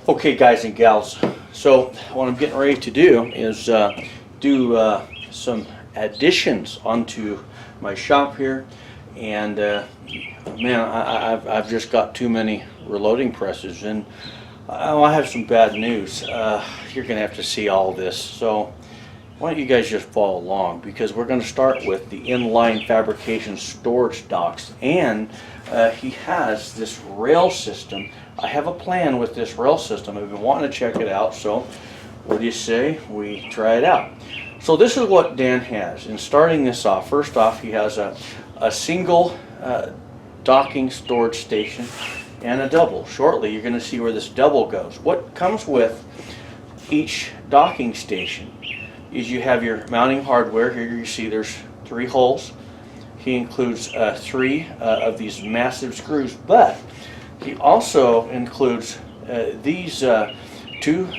Okay, guys and gals, so what I'm getting ready to do is do some additions onto my shop here, and man, I've just got too many reloading presses, and I have some bad news. You're gonna have to see all this, so why don't you guys just follow along, because we're going to start with the Inline Fabrication storage docks, and he has this rail system. I have a plan with this rail system. I've been wanting to check it out, so what do you say we try it out? So this is what Dan has. In starting this off, first off, he has a single docking storage station and a double. Shortly you're going to see where this double goes. What comes with each docking station is you have your mounting hardware. Here you see there's 3 holes. He includes 3 of these massive screws, but he also includes these 2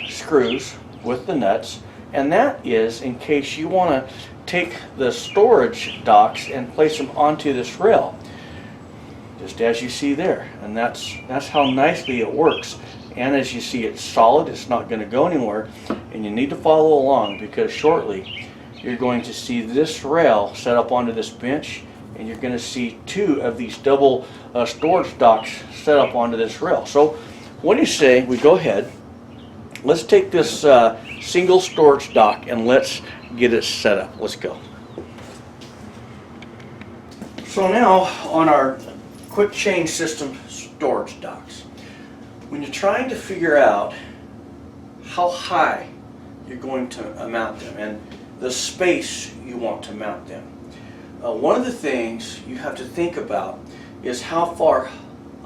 screws with the nuts, and that is in case you want to take the storage docks and place them onto this rail, just as you see there. And that's how nicely it works. And as you see, it's solid, it's not going to go anywhere, and you need to follow along, because shortly you're going to see this rail set up onto this bench, and you're going to see 2 of these double storage docks set up onto this rail. So what do you say we go ahead, let's take this single storage dock and let's get it set up. Let's go. So now on our quick change system storage docks, when you're trying to figure out how high you're going to mount them and the space you want to mount them, one of the things you have to think about is how far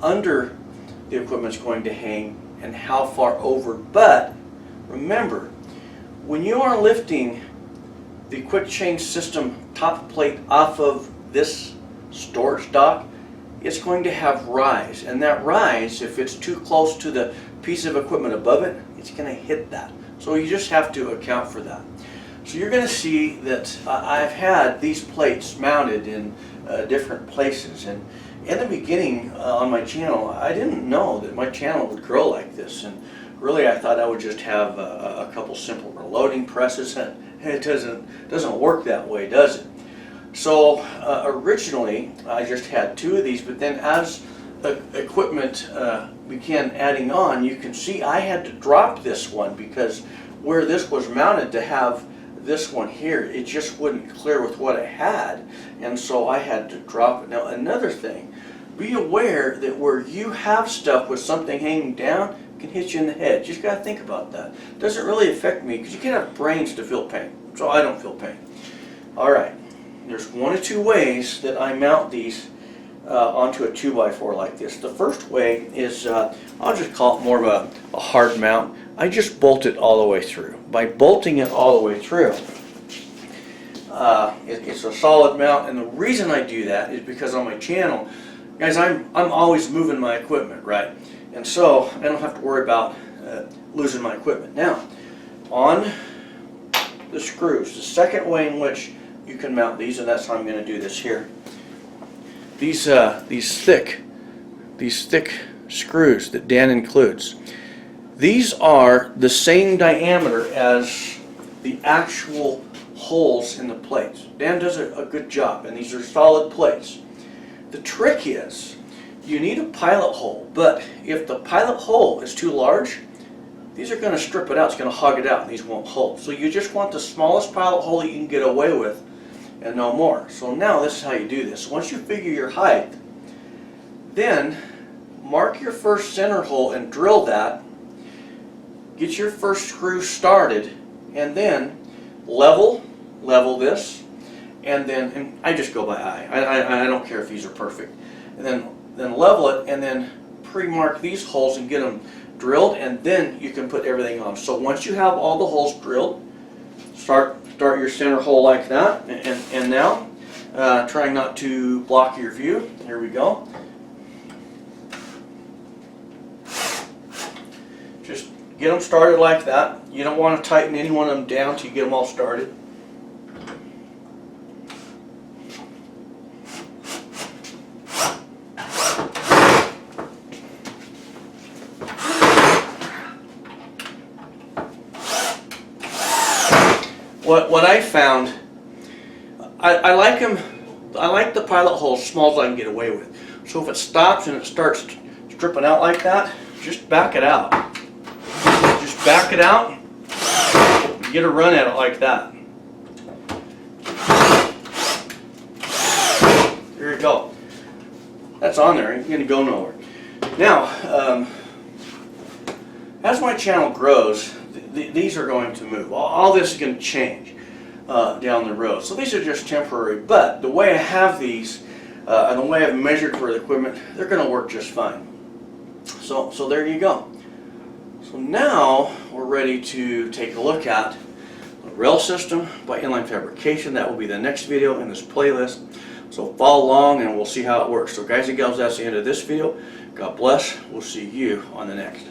under the equipment's going to hang and how far over. But remember, when you are lifting the quick change system top plate off of this storage dock, it's going to have rise, and that rise, if it's too close to the piece of equipment above it, it's going to hit that. So you just have to account for that. So you're going to see that I've had these plates mounted in different places, and in the beginning on my channel, I didn't know that my channel would grow like this, and really I thought I would just have a couple simple reloading presses, and it doesn't work that way, does it? So originally I just had 2 of these, but then as the equipment began adding on, you can see I had to drop this one, because where this was mounted to have this one here, it just wouldn't clear with what I had, and so I had to drop it. Now another thing, be aware that where you have stuff with something hanging down, it can hit you in the head. You just got to think about that. It doesn't really affect me, because you can have brains to feel pain, so I don't feel pain. Alright. There's 1 or 2 ways that I mount these onto a 2x4 like this. The first way is, I'll just call it more of a hard mount. I just bolt it all the way through. By bolting it all the way through, it's a solid mount, and the reason I do that is because on my channel, guys, I'm always moving my equipment, right? And so I don't have to worry about losing my equipment. Now, on the screws, the second way in which you can mount these, and that's how I'm going to do this here. These thick screws that Dan includes, these are the same diameter as the actual holes in the plates. Dan does a good job, and these are solid plates. The trick is you need a pilot hole, but if the pilot hole is too large, these are going to strip it out. It's going to hog it out, and these won't hold. So you just want the smallest pilot hole that you can get away with, and no more. So now this is how you do this. Once you figure your height, then mark your first center hole and drill that. Get your first screw started, and then level this, and then I just go by eye. I don't care if these are perfect. And then level it, and then pre-mark these holes and get them drilled, and then you can put everything on. So once you have all the holes drilled, start your center hole like that, and now trying not to block your view. Here we go. Just get them started like that. You don't want to tighten any one of them down till you get them all started. what I found, I like them. I like the pilot hole as small as I can get away with. So if it stops and it starts stripping out like that, just back it out. Just back it out. And get a run at it like that. There you go. That's on there. Ain't gonna go nowhere. Now, as my channel grows, these are going to move. All this is going to change down the road. So these are just temporary. But the way I have these and the way I've measured for the equipment, they're going to work just fine. So there you go. So now we're ready to take a look at the rail system by Inline Fabrication. That will be the next video in this playlist. So follow along and we'll see how it works. So guys and gals, that's the end of this video. God bless. We'll see you on the next.